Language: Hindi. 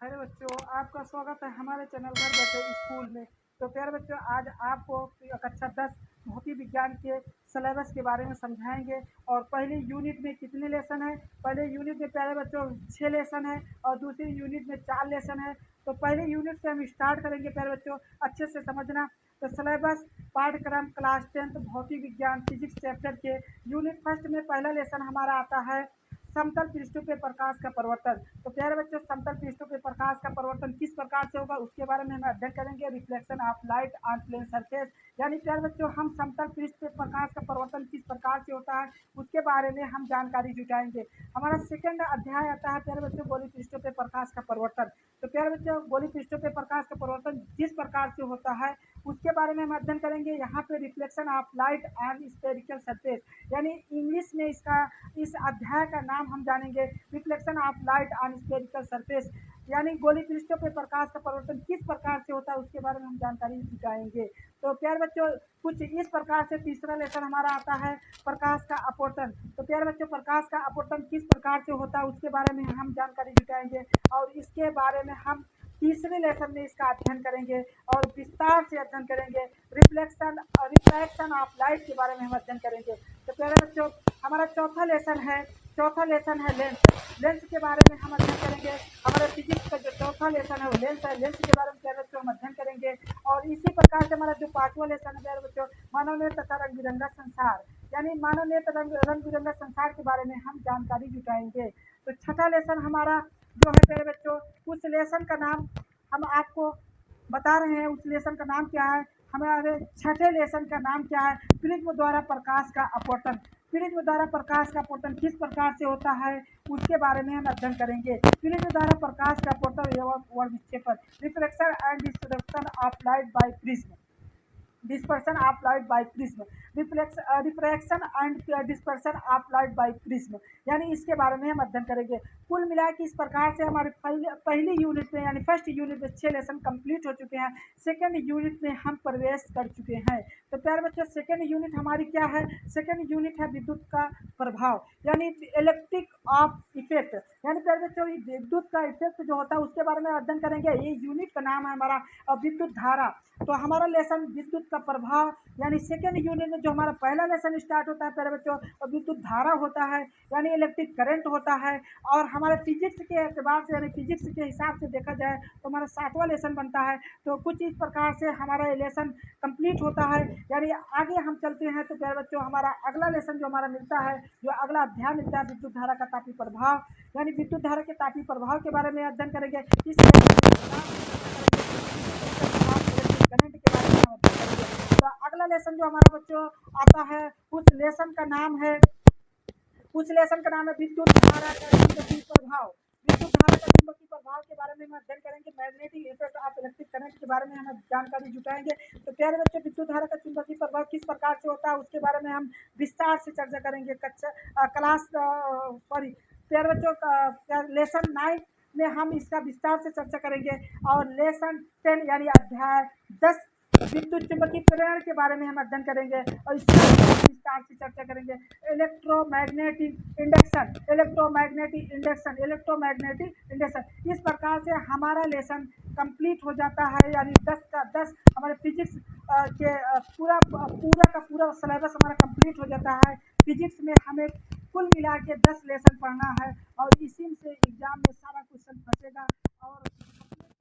हेलो बच्चों, आपका स्वागत है हमारे चैनल घर बैठे स्कूल में। तो प्यारे बच्चों, आज आपको कक्षा 10 भौतिक विज्ञान के सिलेबस के बारे में समझाएंगे। और पहले यूनिट में कितने लेसन है? पहले यूनिट में प्यारे बच्चों 6 लेसन है और दूसरी यूनिट में 4 लेसन है। तो पहले यूनिट से हम स्टार्ट करेंगे प्यारे बच्चों, अच्छे से समझना। तो सिलेबस पाठ्यक्रम क्लास 10 भौतिक विज्ञान फिजिक्स चैप्टर के यूनिट फर्स्ट में पहला लेसन हमारा आता है समतल पृष्ठों पे प्रकाश का परिवर्तन। तो प्यारे बच्चों, समतल पृष्ठों पे प्रकाश का परिवर्तन किस प्रकार से होगा उसके बारे में हम अध्ययन करेंगे। Reflection of light on plane surface, यानी प्यारे बच्चों हम समतल पृष्ठ पे प्रकाश का परिवर्तन किस प्रकार से होता है उसके बारे में हम जानकारी जुटाएंगे। हमारा सेकंड अध्याय आता है प्यारे बच्चों गोलीय पृष्ठों पे प्रकाश का परिवर्तन। तो प्यारे बच्चों, गोलीय पृष्ठों पे प्रकाश का परिवर्तन जिस प्रकार से होता है उसके बारे में हम अध्ययन करेंगे। यहाँ पे reflection of light on spherical surface, यानी इंग्लिश में इस अध्याय का नाम हम जानेंगे reflection of light on spherical surface, यानी गोलीय पृष्ठों पे प्रकाश का परिवर्तन किस प्रकार से होता है उसके बारे में हम जानकारी जुटाएंगे। तो प्यारे बच्चों, कुछ इस प्रकार से तीसरा लेसन हमारा आता है प्रकाश का अपवर्तन। तो प्यारे बच्चों, प्रकाश का अपवर्तन किस प्रकार से होता है उसके बारे में हम जानकारी जुटाएंगे और इसके बारे में हम तीसरे लेसन में इसका अध्ययन करेंगे और विस्तार से अध्ययन करेंगे। रिफ्रैक्शन ऑफ लाइट के बारे में हम अध्ययन करेंगे। तो प्यारे बच्चों, हमारा चौथा लेसन है लेंस के बारे में हम अध्ययन करेंगे। हमारे फिजिक्स का जो चौथा लेसन है वो लेंस है। लेंस के बारे में प्यारे बच्चों हम अध्ययन करेंगे। और इसी प्रकार से हमारा जो पांचवा लेसन है प्यारे बच्चों मानव नेत्र तथा रंग बिरंगा संसार, यानी मानव नेत्र रंग बिरंगा संसार के बारे में हम जानकारी जुटाएंगे। तो छठा लेसन हमारा जो है प्यारे बच्चों, उस लेसन का नाम हम आपको बता रहे हैं। उस लेसन का नाम क्या है? हमारे छठे लेसन का नाम क्या है? प्रिज्म द्वारा प्रकाश का अपवर्तन। प्रिज्म द्वारा प्रकाश का अपवर्तन किस प्रकार से होता है उसके बारे में हम अध्ययन करेंगे। प्रिज्म द्वारा प्रकाश का अपवर्तन एवं वर्णविक्षेपण, reflection and dispersion of light by prism, dispersion of light by prism, refraction and dispersion of light by prism, यानी इसके बारे में हम अध्ययन करेंगे। कुल मिला के इस प्रकार से हमारे पहली यूनिट में यानी फर्स्ट यूनिट में 6 लेसन कंप्लीट हो चुके हैं। सेकंड यूनिट में हम प्रवेश कर चुके हैं। तो प्यारे बच्चों, सेकंड यूनिट हमारी क्या है? सेकंड यूनिट है विद्युत का प्रभाव, यानी इलेक्ट्रिक ऑफ इफेक्ट, यानी प्यारे बच्चों विद्युत का इफेक्ट जो होता है उसके बारे में अध्ययन करेंगे। ये यूनिट का नाम है हमारा विद्युत धारा। तो हमारा लेसन विद्युत का प्रभाव, यानी सेकेंड यूनिट में जो हमारा पहला लेसन स्टार्ट होता है प्यारे बच्चों विद्युत धारा होता है, यानी इलेक्ट्रिक करंट होता है। और हमारे फिजिक्स के एतबार से यानी फिजिक्स के हिसाब से देखा जाए तो हमारा 7वां लेसन बनता है। तो कुछ इस प्रकार से हमारा ये लेसन कंप्लीट होता है। यानी आगे हम चलते हैं तो प्यारे बच्चों हमारा अगला लेसन जो हमारा मिलता है, जो अगला अध्याय मिलता है विद्युत धारा का तापीय प्रभाव, यानी विद्युत धारा के तापीय प्रभाव के बारे में अध्ययन करेंगे। करंट के बारे में हम अध्ययन करेंगे। तो अगला लेसन जो हमारा बच्चों आता है उस लेसन का नाम है विद्युत धारा का चुंबकीय प्रभाव। विद्युत धारा का चुंबकीय प्रभाव के बारे में हम अध्ययन करेंगे। Magnetic effect of electric current के बारे में हम जानकारी जुटाएंगे। तो प्यारे बच्चों, विद्युत धारा का चुंबकीय प्रभाव किस प्रकार से होता है उसके बारे में हम विस्तार से चर्चा करेंगे। प्यारे बच्चों, लेसन 9 में हम इसका विस्तार से चर्चा करेंगे। और लेसन 10 यानी अध्याय 10 विद्युत चुंबकीय प्रेरण के बारे में हम अध्ययन करेंगे और इसका विस्तार से चर्चा करेंगे। इलेक्ट्रोमैग्नेटिक इंडक्शन, इस प्रकार से हमारा लेसन कंप्लीट हो जाता है। यानी 10 का 10 हमारे फिजिक्स के पूरा का पूरा सिलेबस हमारा कंप्लीट हो जाता है। फिजिक्स में हमें कुल मिला के 10 लेसन पढ़ना है और इसी से एग्जाम में सारा क्वेश्चन फंसेगा।